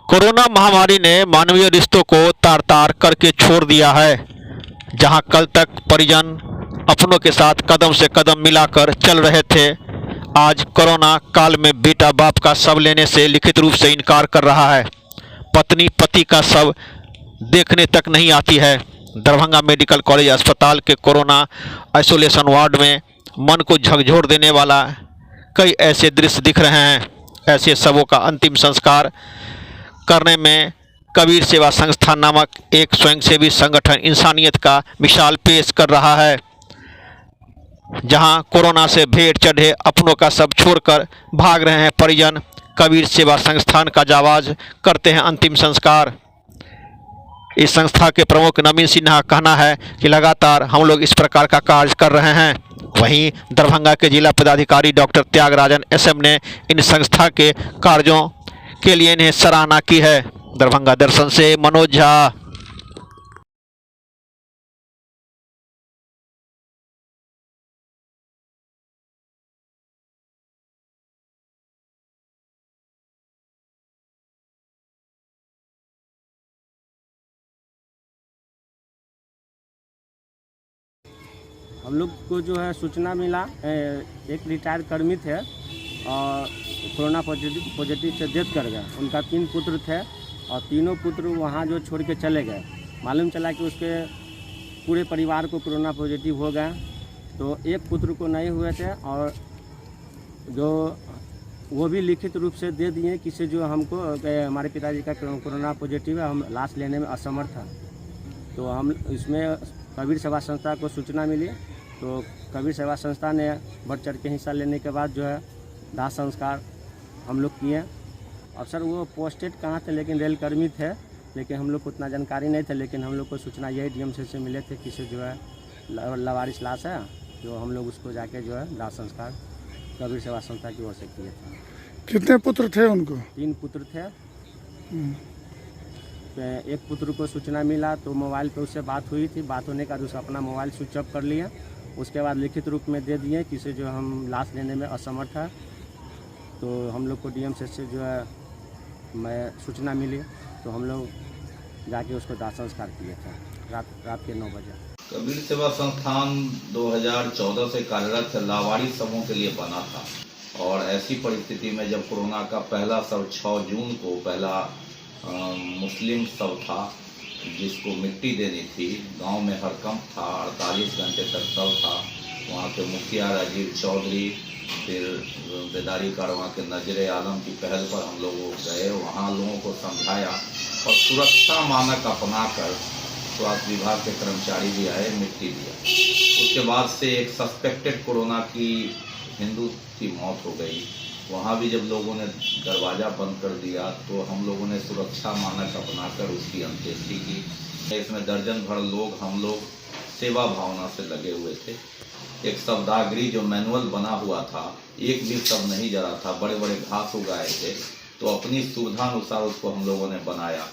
Corona महामारी ने मानवीय रिश्तों को तार तार करके छोड़ दिया है। जहां कल तक परिजन अपनों के साथ कदम से कदम मिलाकर चल रहे थे, आज कोरोना काल में बेटा बाप का शव लेने से लिखित रूप से इनकार कर रहा है। पत्नी पति का शव देखने तक नहीं आती है। दरभंगा मेडिकल कॉलेज अस्पताल के कोरोना आइसोलेशन वार्ड में मन को झकझोर देने वाला कई ऐसे दृश्य दिख रहे हैं। ऐसे शवों का अंतिम संस्कार करने में कबीर सेवा संस्थान नामक एक स्वयंसेवी संगठन इंसानियत का मिसाल पेश कर रहा है। जहां कोरोना से भेंट चढ़े अपनों का शव छोड़कर भाग रहे हैं परिजन, कबीर सेवा संस्थान का जावाज करते हैं अंतिम संस्कार। इस संस्था के प्रमुख नवीन सिन्हा का कहना है कि लगातार हम लोग इस प्रकार का कार्य कर रहे हैं। वहीं दरभंगा के जिला पदाधिकारी डॉक्टर त्यागराजन एसएम ने इन संस्था के कार्यों के लिए इन्हें सराहना की है। दरभंगा दर्शन से मनोज झा। हम लोग को जो है सूचना मिला, एक रिटायर्ड कर्मी थे और कोरोना पॉजिटिव से डेथ कर गए। उनका 3 पुत्र थे और तीनों पुत्र वहाँ जो छोड़ के चले गए। मालूम चला कि उसके पूरे परिवार को कोरोना पॉजिटिव हो गया। तो एक पुत्र को नहीं हुए थे और जो वो भी लिखित रूप से दे दिए कि से जो हमको हमारे पिताजी का कोरोना पॉजिटिव है, हम लाश लेने में असमर्थ हैं। तो हम इसमें कबीर सेवा संस्था को सूचना मिली, तो कबीर सेवा संस्था ने बढ़ चढ़ के हिस्सा लेने के बाद जो है दाह संस्कार हम लोग किए। और सर वो पोस्टेड कहाँ थे, लेकिन रेल कर्मी थे, लेकिन हम लोग को उतना जानकारी नहीं था। लेकिन हम लोग को सूचना यही डीएम से मिले थे कि से जो है लवारिस लाश है, जो हम लोग उसको जाके जो है दाह संस्कार कबीर सेवा संस्था की ओर से किए थे। कितने पुत्र थे उनको? 3 पुत्र थे। एक पुत्र को सूचना मिला तो मोबाइल पे उससे बात हुई थी। बात होने का उसने अपना मोबाइल स्विच ऑफ कर लिया। उसके बाद लिखित रूप में दे दिए कि से जो हम लाश लेने में असमर्थ है। तो हम लोग को डीएम से जो है मैं सूचना मिली, तो हम लोग जाके उसको दाह संस्कार किए थे रात के 9 बजे। कबीर सेवा संस्थान 2014 से कार्यरत है, लावारिस शवों के लिए बना था। और ऐसी परिस्थिति में जब कोरोना का पहला शव 6 जून को पहला मुस्लिम शव था जिसको मिट्टी देनी थी, गांव में हड़कंप था, 48 घंटे तक शव था। वहाँ के मुखिया राजीव चौधरी, फिर बेदारी कारवां के नजर आलम की पहल पर हम लोग गए, वहाँ लोगों को समझाया और सुरक्षा मानक अपनाकर स्वास्थ्य विभाग के कर्मचारी भी आए, मिट्टी दिया। उसके बाद से एक सस्पेक्टेड कोरोना की हिंदू की मौत हो गई। वहाँ भी जब लोगों ने दरवाज़ा बंद कर दिया तो हम लोगों ने सुरक्षा मानक अपनाकर उसकी अंत्येष्टि की। इसमें दर्जन भर लोग हम लोग सेवा भावना से लगे हुए थे। एक शवदागरी जो मैनुअल बना हुआ था, एक भी शव नहीं जरा था, बड़े बड़े घास उगाए थे, तो अपनी सुविधानुसार उसको हम लोगों ने बनाया।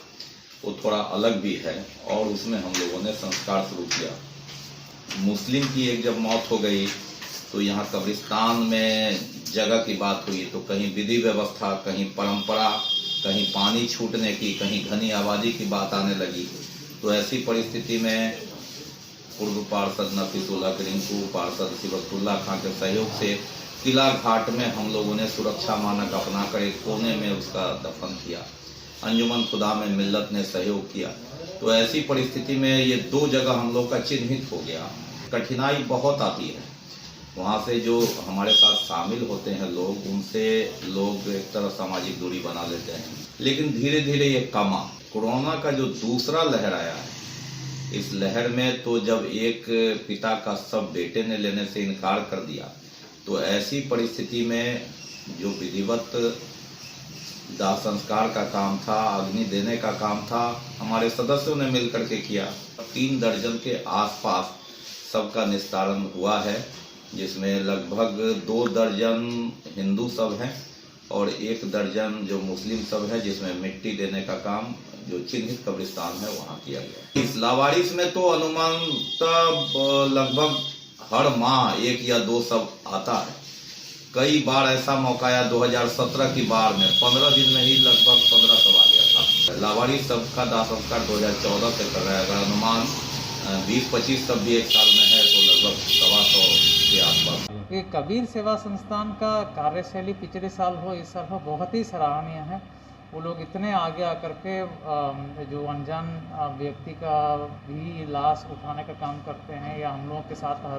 वो थोड़ा अलग भी है और उसमें हम लोगों ने संस्कार शुरू किया। मुस्लिम की एक जब मौत हो गई तो यहाँ कब्रिस्तान में जगह की बात हुई, तो कहीं विधि व्यवस्था, कहीं परंपरा, कहीं पानी छूटने की, कहीं घनी आबादी की बात आने लगी। तो ऐसी परिस्थिति में पूर्व पार्षद नफीसुल्लाह रिंकू, पार्षद सिबतुल्लाह खां के सहयोग से किला घाट में हम लोगों ने सुरक्षा मानक अपनाकर एक कोने में उसका दफन किया। अंजुमन खुदा में मिल्लत ने सहयोग किया। तो ऐसी परिस्थिति में ये 2 जगह हम लोग का चिन्हित हो गया। कठिनाई बहुत आती है। वहाँ से जो हमारे साथ शामिल होते हैं लोग, उनसे लोग एक तरह सामाजिक दूरी बना लेते हैं, लेकिन धीरे धीरे ये कमा। कोरोना का जो दूसरा लहर आया है, इस लहर में तो जब एक पिता का शव बेटे ने लेने से इनकार कर दिया, तो ऐसी परिस्थिति में जो विधिवत दाह संस्कार का काम था, अग्नि देने का काम था, हमारे सदस्यों ने मिलकर के किया। 3 दर्जन के आसपास सबका निस्तारण हुआ है, जिसमें लगभग 2 दर्जन हिंदू शव हैं और 1 दर्जन जो मुस्लिम शव है, जिसमें मिट्टी देने का काम जो चिन्हित कब्रिस्तान है वहाँ किया गया। इस लावारिस में तो अनुमानतः लगभग हर माह 1 या 2 शव आता है। कई बार ऐसा मौका आया 2017 की बार में 15 दिन में ही लगभग 15 शव आ गया था। लावाड़ी सब का दाह संस्कार 2014 से कर रहे हैं। अगर अनुमान 20-25 तब भी एक साल में है तो लगभग 125 के आसपास। ये कबीर सेवा संस्थान का कार्यशैली पिछले साल हो इस साल हो बहुत ही सराहनीय है। वो लोग इतने आगे आकर के जो अनजान व्यक्ति का भी लाश उठाने का काम करते हैं या हम लोगों के साथ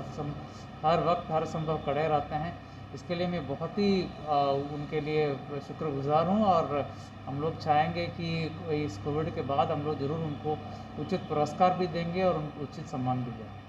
हर वक्त हर संभव खड़े रहते हैं। इसके लिए मैं बहुत ही उनके लिए शुक्रगुजार हूँ और हम लोग चाहेंगे कि इस कोविड के बाद हम लोग ज़रूर उनको उचित पुरस्कार भी देंगे और उनको उचित सम्मान भी देंगे।